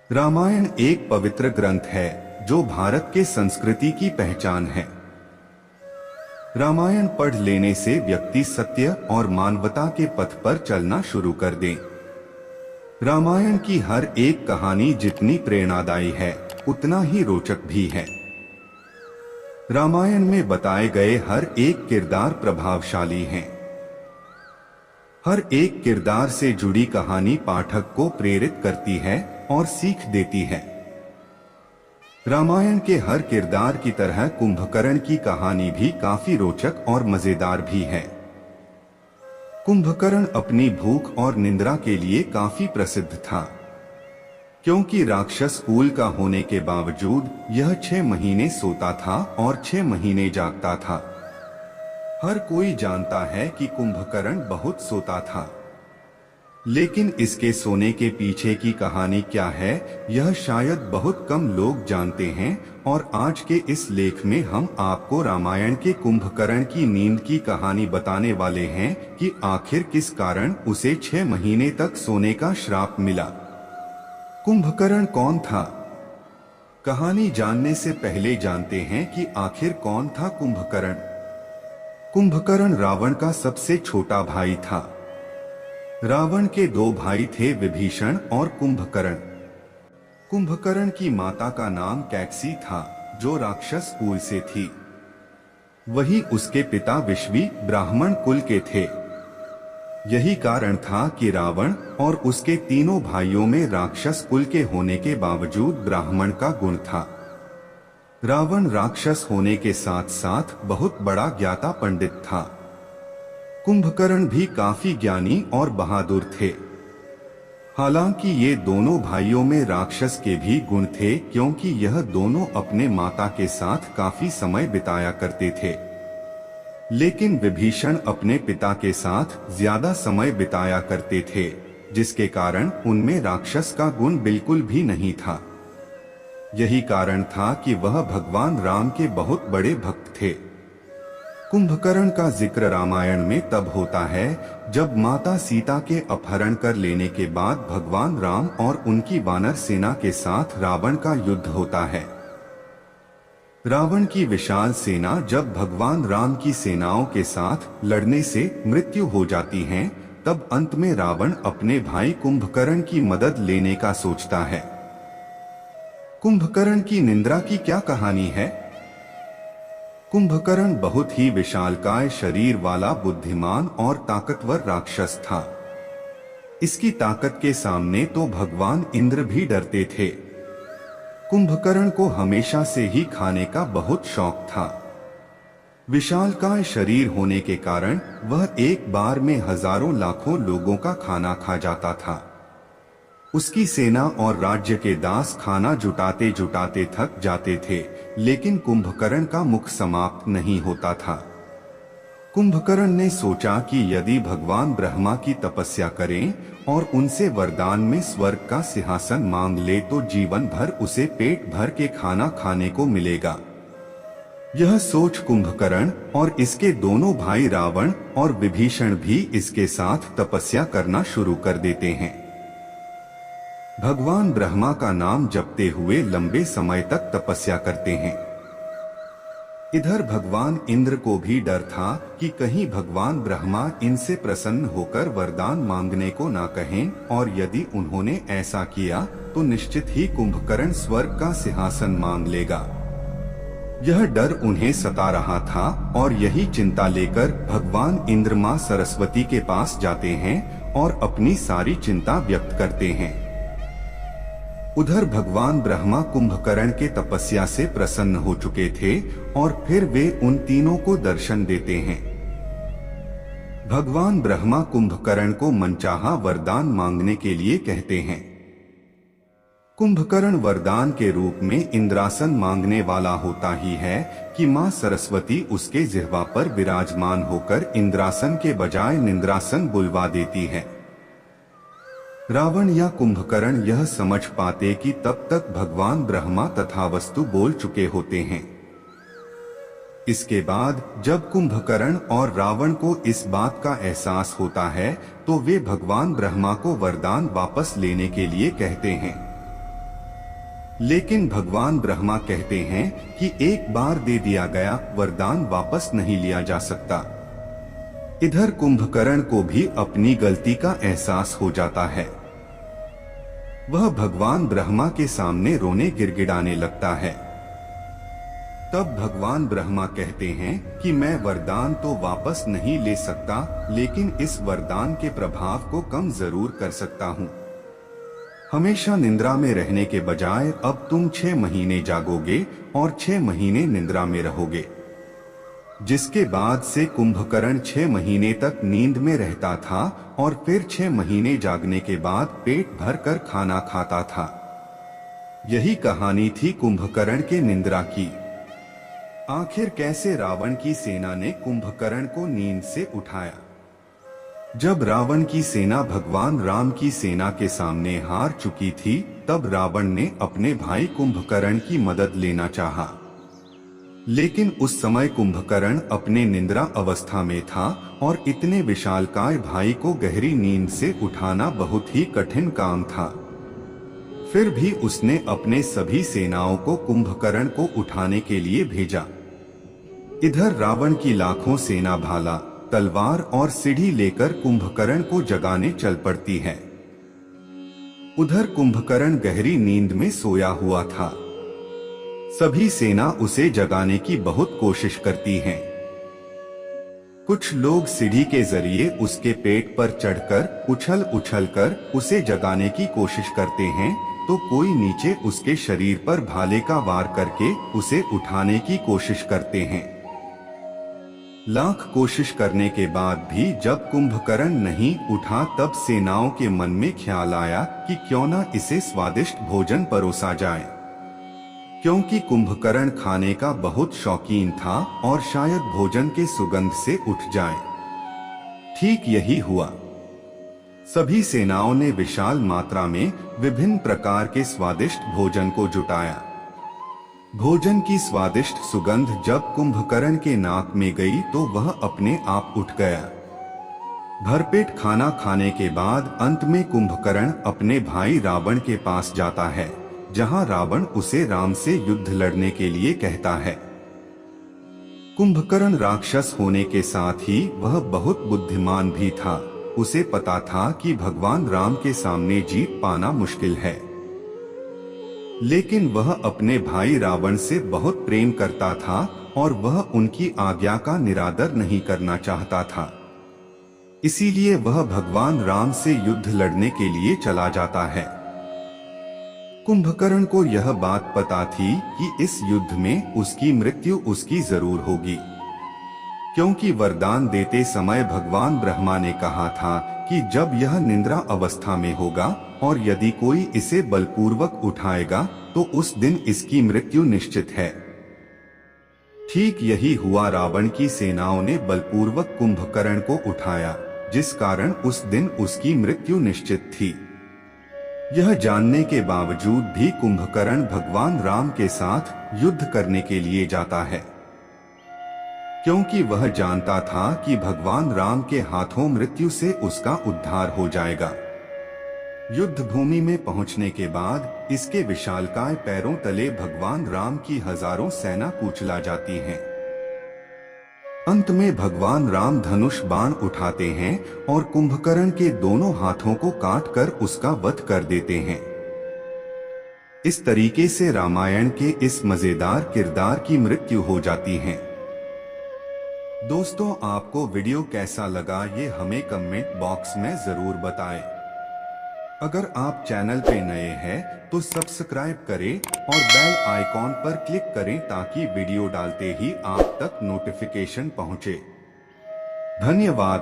रामायण एक पवित्र ग्रंथ है जो भारत के संस्कृति की पहचान है। रामायण पढ़ लेने से व्यक्ति सत्य और मानवता के पथ पर चलना शुरू कर दे। रामायण की हर एक कहानी जितनी प्रेरणादायी है उतना ही रोचक भी है। रामायण में बताए गए हर एक किरदार प्रभावशाली हैं। हर एक किरदार से जुड़ी कहानी पाठक को प्रेरित करती है और सीख देती है। रामायण के हर किरदार की तरह कुंभकर्ण की कहानी भी काफी रोचक और मजेदार भी है। कुंभकर्ण अपनी भूख और निंद्रा के लिए काफी प्रसिद्ध था, क्योंकि राक्षस कुल का होने के बावजूद यह 6 महीने सोता था और 6 महीने जागता था। हर कोई जानता है कि कुंभकर्ण बहुत सोता था, लेकिन इसके सोने के पीछे की कहानी क्या है यह शायद बहुत कम लोग जानते हैं। और आज के इस लेख में हम आपको रामायण के कुंभकर्ण की नींद की कहानी बताने वाले हैं कि आखिर किस कारण उसे 6 महीने तक सोने का श्राप मिला। कुंभकर्ण कौन था? कहानी जानने से पहले जानते हैं कि आखिर कौन था कुंभकर्ण। कुंभकर्ण रावण का सबसे छोटा भाई था। रावण के 2 भाई थे, विभीषण और कुंभकर्ण। कुंभकर्ण की माता का नाम कैकसी था, जो राक्षस कुल से थी। वही उसके पिता विश्वी ब्राह्मण कुल के थे। यही कारण था कि रावण और उसके तीनों भाइयों में राक्षस कुल के होने के बावजूद ब्राह्मण का गुण था। रावण राक्षस होने के साथ साथ बहुत बड़ा ज्ञाता पंडित था। कुंभकर्ण भी काफी ज्ञानी और बहादुर थे। हालांकि ये दोनों भाइयों में राक्षस के भी गुण थे, क्योंकि यह दोनों अपने माता के साथ काफी समय बिताया करते थे। लेकिन विभीषण अपने पिता के साथ ज्यादा समय बिताया करते थे, जिसके कारण उनमें राक्षस का गुण बिल्कुल भी नहीं था। यही कारण था कि वह भगवान राम के बहुत बड़े भक्त थे। कुंभकर्ण का जिक्र रामायण में तब होता है जब माता सीता के अपहरण कर लेने के बाद भगवान राम और उनकी वानर सेना के साथ रावण का युद्ध होता है। रावण की विशाल सेना जब भगवान राम की सेनाओं के साथ लड़ने से मृत्यु हो जाती है, तब अंत में रावण अपने भाई कुंभकर्ण की मदद लेने का सोचता है। कुंभकर्ण की निंद्रा की क्या कहानी है? कुंभकर्ण बहुत ही विशालकाय शरीर वाला बुद्धिमान और ताकतवर राक्षस था। इसकी ताकत के सामने तो भगवान इंद्र भी डरते थे। कुंभकर्ण को हमेशा से ही खाने का बहुत शौक था। विशालकाय शरीर होने के कारण वह एक बार में हजारों लाखों लोगों का खाना खा जाता था। उसकी सेना और राज्य के दास खाना जुटाते जुटाते थक जाते थे, लेकिन कुंभकर्ण का मुख समाप्त नहीं होता था। कुंभकर्ण ने सोचा कि यदि भगवान ब्रह्मा की तपस्या करें और उनसे वरदान में स्वर्ग का सिंहासन मांग ले तो जीवन भर उसे पेट भर के खाना खाने को मिलेगा। यह सोच कुंभकर्ण और इसके दोनों भाई रावण और विभीषण भी इसके साथ तपस्या करना शुरू कर देते हैं। भगवान ब्रह्मा का नाम जपते हुए लंबे समय तक तपस्या करते हैं। इधर भगवान इंद्र को भी डर था कि कहीं भगवान ब्रह्मा इनसे प्रसन्न होकर वरदान मांगने को ना कहें, और यदि उन्होंने ऐसा किया तो निश्चित ही कुंभकर्ण स्वर्ग का सिंहासन मांग लेगा। यह डर उन्हें सता रहा था और यही चिंता लेकर भगवान इंद्र मां सरस्वती के पास जाते हैं और अपनी सारी चिंता व्यक्त करते हैं। उधर भगवान ब्रह्मा कुंभकर्ण के तपस्या से प्रसन्न हो चुके थे और फिर वे उन तीनों को दर्शन देते हैं। भगवान ब्रह्मा कुंभकर्ण को मनचाहा वरदान मांगने के लिए कहते हैं। कुंभकर्ण वरदान के रूप में इंद्रासन मांगने वाला होता ही है कि मां सरस्वती उसके जिह्वा पर विराजमान होकर इंद्रासन के बजाय निंद्रासन बुलवा देती है। रावण या कुंभकर्ण यह समझ पाते कि तब तक भगवान ब्रह्मा तथावस्तु बोल चुके होते हैं। इसके बाद जब कुंभकर्ण और रावण को इस बात का एहसास होता है तो वे भगवान ब्रह्मा को वरदान वापस लेने के लिए कहते हैं। लेकिन भगवान ब्रह्मा कहते हैं कि एक बार दे दिया गया वरदान वापस नहीं लिया जा सकता। इधर कुंभकर्ण को भी अपनी गलती का एहसास हो जाता है। वह भगवान ब्रह्मा के सामने रोने गिड़गिड़ाने लगता है। तब भगवान ब्रह्मा कहते हैं कि मैं वरदान तो वापस नहीं ले सकता, लेकिन इस वरदान के प्रभाव को कम जरूर कर सकता हूँ। हमेशा निद्रा में रहने के बजाय अब तुम 6 महीने जागोगे और 6 महीने निद्रा में रहोगे। जिसके बाद से कुंभकर्ण 6 महीने तक नींद में रहता था और फिर 6 महीने जागने के बाद पेट भरकर खाना खाता था। यही कहानी थी कुंभकर्ण के निद्रा की। आखिर कैसे रावण की सेना ने कुंभकर्ण को नींद से उठाया। जब रावण की सेना भगवान राम की सेना के सामने हार चुकी थी, तब रावण ने अपने भाई कुंभकर्ण की मदद लेना चाहा। लेकिन उस समय कुंभकर्ण अपने निद्रा अवस्था में था और इतने विशालकाय भाई को गहरी नींद से उठाना बहुत ही कठिन काम था। फिर भी उसने अपने सभी सेनाओं को कुंभकर्ण को उठाने के लिए भेजा। इधर रावण की लाखों सेना भाला, तलवार और सीढ़ी लेकर कुंभकर्ण को जगाने चल पड़ती है। उधर कुंभकर्ण गहरी नींद में सोया हुआ था। सभी सेना उसे जगाने की बहुत कोशिश करती हैं। कुछ लोग सीढ़ी के जरिए उसके पेट पर चढ़कर उछल उछल कर उसे जगाने की कोशिश करते हैं, तो कोई नीचे उसके शरीर पर भाले का वार करके उसे उठाने की कोशिश करते हैं। लाख कोशिश करने के बाद भी जब कुंभकर्ण नहीं उठा, तब सेनाओं के मन में ख्याल आया कि क्यों न इसे स्वादिष्ट भोजन परोसा जाए, क्योंकि कुंभकर्ण खाने का बहुत शौकीन था और शायद भोजन के सुगंध से उठ जाए। ठीक यही हुआ। सभी सेनाओं ने विशाल मात्रा में विभिन्न प्रकार के स्वादिष्ट भोजन को जुटाया। भोजन की स्वादिष्ट सुगंध जब कुंभकर्ण के नाक में गई तो वह अपने आप उठ गया। भरपेट खाना खाने के बाद अंत में कुंभकर्ण अपने भाई रावण के पास जाता है, जहां रावण उसे राम से युद्ध लड़ने के लिए कहता है। कुंभकर्ण राक्षस होने के साथ ही वह बहुत बुद्धिमान भी था। उसे पता था कि भगवान राम के सामने जीत पाना मुश्किल है, लेकिन वह अपने भाई रावण से बहुत प्रेम करता था और वह उनकी आज्ञा का निरादर नहीं करना चाहता था। इसीलिए वह भगवान राम से युद्ध लड़ने के लिए चला जाता है। कुंभकर्ण को यह बात पता थी कि इस युद्ध में उसकी मृत्यु उसकी जरूर होगी, क्योंकि वरदान देते समय भगवान ब्रह्मा ने कहा था कि जब यह निद्रा अवस्था में होगा और यदि कोई इसे बलपूर्वक उठाएगा तो उस दिन इसकी मृत्यु निश्चित है। ठीक यही हुआ। रावण की सेनाओं ने बलपूर्वक कुंभकर्ण को उठाया, जिस कारण उस दिन उसकी मृत्यु निश्चित थी। यह जानने के बावजूद भी कुंभकर्ण भगवान राम के साथ युद्ध करने के लिए जाता है, क्योंकि वह जानता था कि भगवान राम के हाथों मृत्यु से उसका उद्धार हो जाएगा। युद्ध भूमि में पहुंचने के बाद इसके विशालकाय पैरों तले भगवान राम की हजारों सेना कुचला जाती हैं। अंत में भगवान राम धनुष बाण उठाते हैं और कुंभकर्ण के दोनों हाथों को काटकर उसका वध कर देते हैं। इस तरीके से रामायण के इस मजेदार किरदार की मृत्यु हो जाती है। दोस्तों, आपको वीडियो कैसा लगा ये हमें कमेंट बॉक्स में जरूर बताएं। अगर आप चैनल पे नए हैं तो सब्सक्राइब करें और बेल आइकॉन पर क्लिक करें ताकि वीडियो डालते ही आप तक नोटिफिकेशन पहुंचे। धन्यवाद।